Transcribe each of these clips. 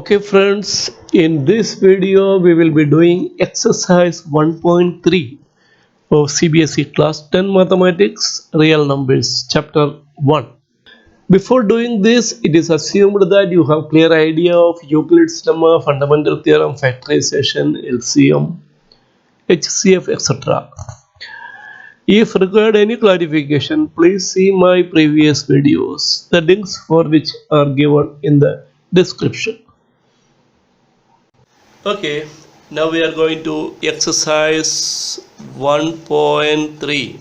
Okay friends, in this video we will be doing exercise 1.3 of CBSE class 10 mathematics real numbers chapter 1. Before doing this, it is assumed that you have clear idea of Euclid's lemma, fundamental theorem, factorization, LCM, HCF, etc. If required any clarification, please see my previous videos, the links for which are given in the description. Okay, now we are going to exercise 1.3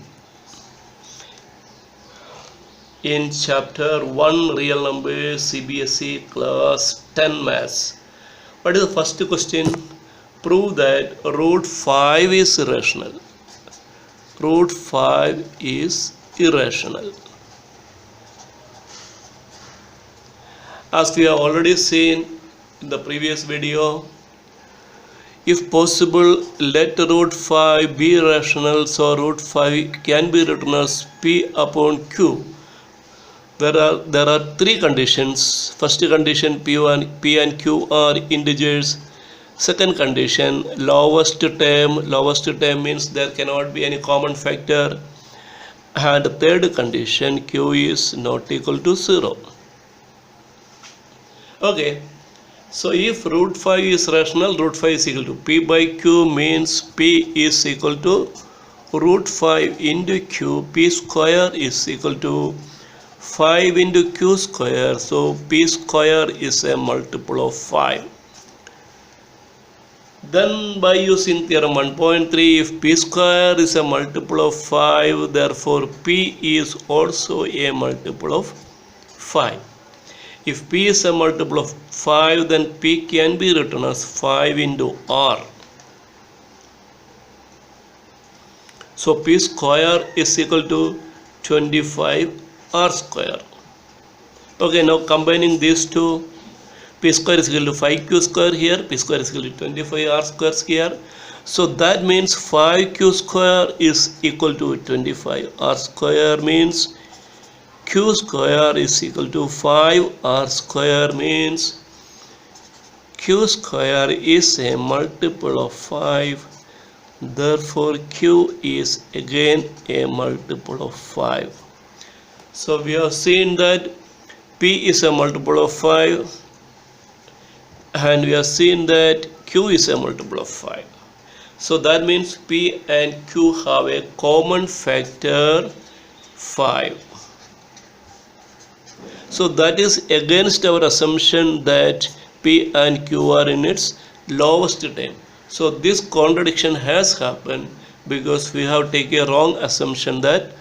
in chapter 1 real numbers CBSE class 10 maths. What is the first question? Prove that root 5 is irrational. Root 5 is irrational. As we have already seen in the previous video, if possible, let root 5 be rational, so root 5 can be written as P upon Q. There are three conditions. First condition, P and Q are integers. Second condition, lowest term means there cannot be any common factor. And third condition, Q is not equal to 0. Okay. So if root 5 is rational, root 5 is equal to P by Q means P is equal to root 5 into Q. P square is equal to 5 into Q square. So P square is a multiple of 5. Then by using theorem 1.3, if P square is a multiple of 5, therefore P is also a multiple of 5. If P is a multiple of 5, then P can be written as 5 into R. So P square is equal to 25 R square. Okay, now combining these two, P square is equal to 5Q square here, P square is equal to 25 R squares here. So that means 5Q square is equal to 25 R square means Q square is equal to 5 R square means Q square is a multiple of 5. Therefore Q is again a multiple of 5. So we have seen that P is a multiple of 5 and we have seen that Q is a multiple of 5. So that means P and Q have a common factor 5. So that is against our assumption that P and Q are in its lowest term. So this contradiction has happened because we have taken a wrong assumption that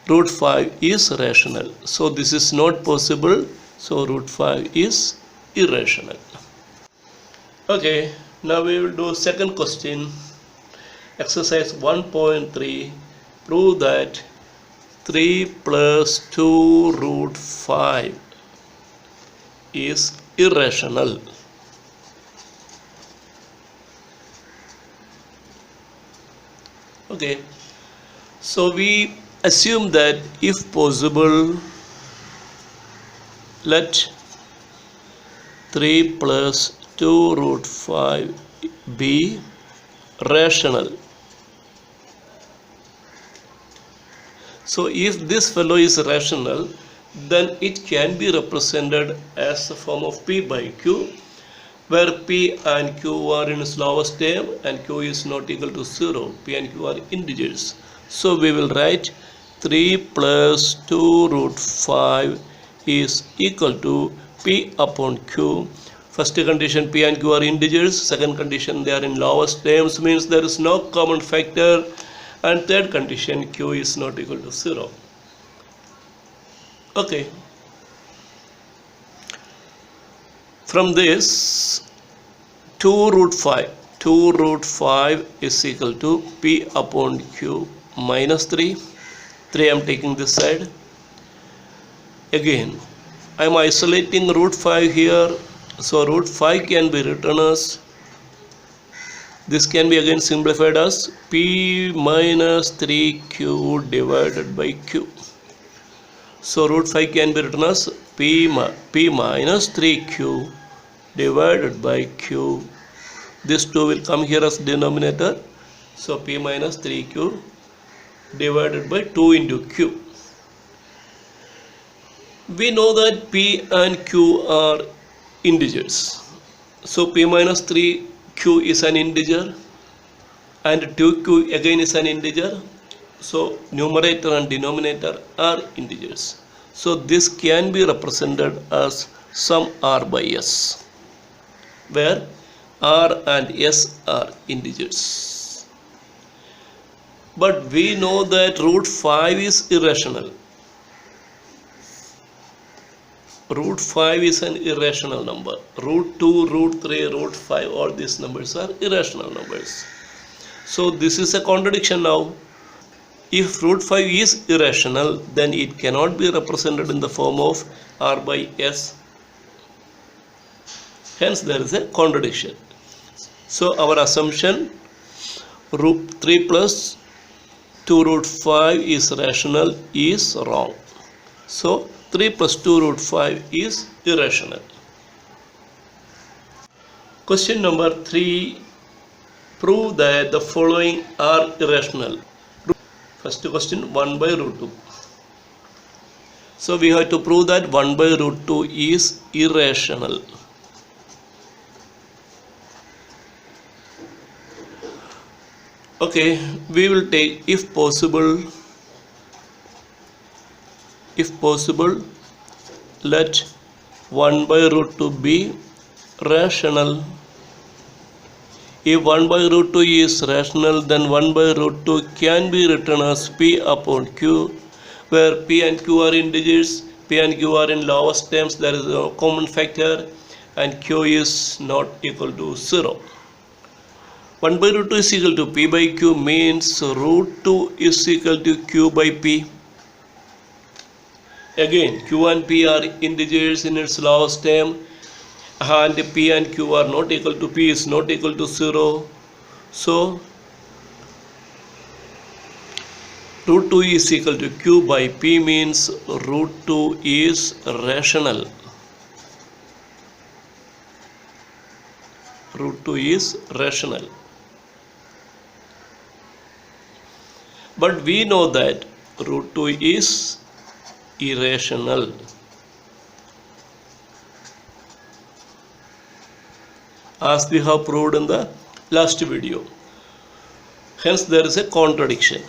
root 5 is rational. So this is not possible. So root 5 is irrational. Okay, now we will do second question. Exercise 1.3. Prove that 3 plus 2 root 5 is irrational. Okay, so we assume that if possible, let 3 plus 2 root 5 be rational. So if this fellow is rational, then it can be represented as a form of P by Q, where P and Q are in its lowest term and Q is not equal to 0. P and Q are integers. So we will write 3 plus 2 root 5 is equal to P upon Q. First condition, P and Q are integers. Second condition, they are in lowest terms, means there is no common factor. And third condition, Q is not equal to 0. Okay. From this, 2 root 5 is equal to P upon Q minus 3. 3 I am taking this side. Again, I am isolating root 5 here. So root 5 can be written as, this can be again simplified as P minus 3Q divided by Q. So root 5 can be written as P minus 3Q divided by q. This 2 will come here as denominator. So p minus 3q divided by 2 into q. We know that p and q are integers. So p minus 3q is an integer and 2q again is an integer. So numerator and denominator are integers. So this can be represented as sum r by s, where r and s are integers. But we know that root 5 is irrational. Root 5 is an irrational number. Root 2, root 3, root 5, all these numbers are irrational numbers. So this is a contradiction now. If root 5 is irrational, then it cannot be represented in the form of r by s. Hence there is a contradiction. So our assumption, root 3 plus 2 root 5 is rational, is wrong. So 3 plus 2 root 5 is irrational. Question number 3. Prove that the following are irrational. First question, 1 by root 2. So we have to prove that 1 by root 2 is irrational. Okay, we will take if possible, let 1 by root 2 be rational. If 1 by root 2 is rational, then 1 by root 2 can be written as p upon q, where p and q are integers, p and q are in lowest terms, there is a common factor, and q is not equal to 0. 1 by root 2 is equal to p by q means root 2 is equal to q by p. Again, q and p are integers in its lowest term, and p and q are not equal to, p is not equal to 0. So root 2 is equal to q by p means root 2 is rational. Root 2 is rational. But we know that root 2 is irrational. As we have proved in the last video. Hence there is a contradiction.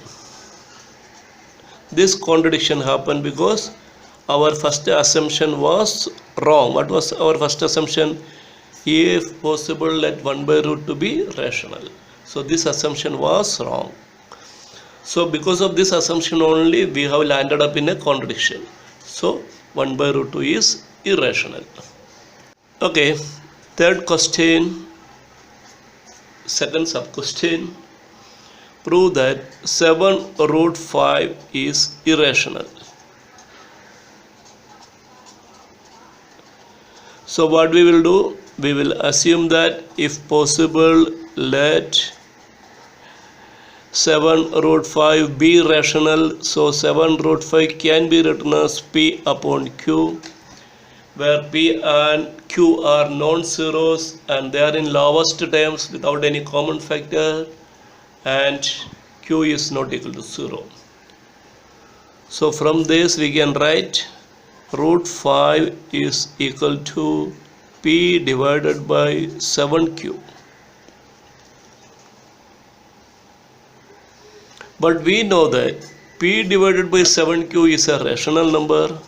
This contradiction happened because our first assumption was wrong. What was our first assumption? If possible, let 1 by root 2 be rational. So this assumption was wrong. So because of this assumption only, we have landed up in a contradiction. So 1 by root 2 is irrational. Okay, third question, second sub question. Prove that 7 root 5 is irrational. So what we will do? We will assume that if possible, let 7 root 5 be rational. So 7 root 5 can be written as p upon q, where p and q are non-zeros and they are in lowest terms without any common factor, and q is not equal to 0. So from this we can write root 5 is equal to p divided by 7q. But we know that p divided by 7q is a rational number.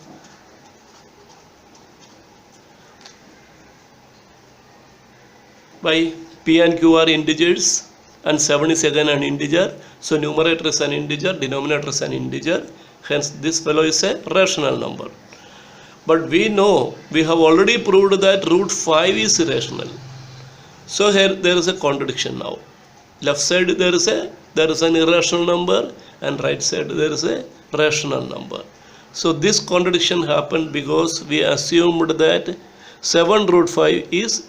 By p and q are integers and 7 is again an integer. So numerator is an integer, denominator is an integer. Hence this fellow is a rational number. But we know, we have already proved that root 5 is irrational. So here there is a contradiction now. Left side there is an irrational number, and right side there is a rational number. So this contradiction happened because we assumed that 7 root 5 is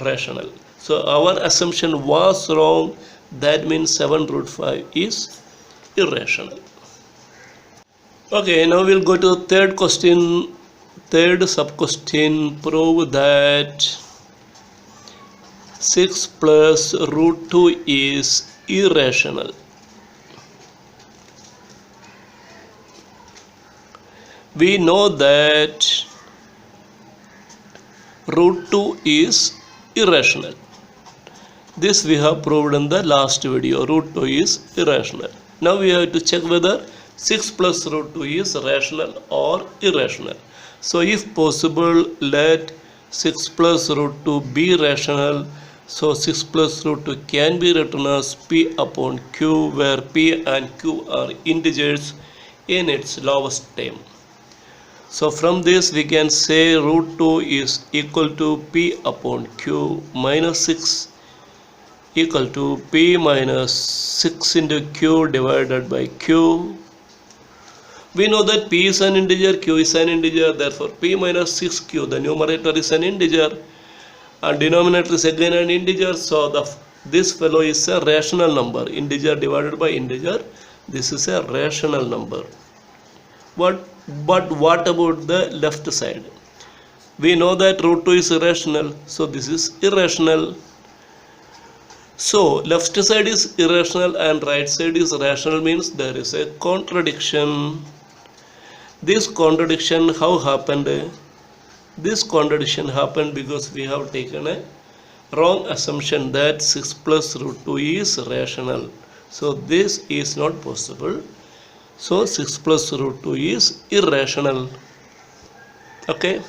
rational. So our assumption was wrong. That means 7 root 5 is irrational. Okay, now we'll go to third question, third sub question. Prove that 6 plus root 2 is irrational. We know that root 2 is irrational. This we have proved in the last video. Root 2 is irrational. Now we have to check whether 6 plus root 2 is rational or irrational. So if possible, let 6 plus root 2 be rational. So 6 plus root 2 can be written as P upon Q, where P and Q are integers in its lowest term. So from this we can say root 2 is equal to P upon Q minus 6 equal to P minus 6 into Q divided by Q. We know that P is an integer, Q is an integer, therefore P minus 6Q, the numerator is an integer and denominator is again an integer, so this fellow is a rational number, integer divided by integer, this is a rational number. But what about the left side? We know that root 2 is irrational, so this is irrational. So left side is irrational and right side is rational, means there is a contradiction. This contradiction how happened? This contradiction happened because we have taken a wrong assumption that 6 plus root 2 is rational. So this is not possible. So 6 plus root 2 is irrational. Okay.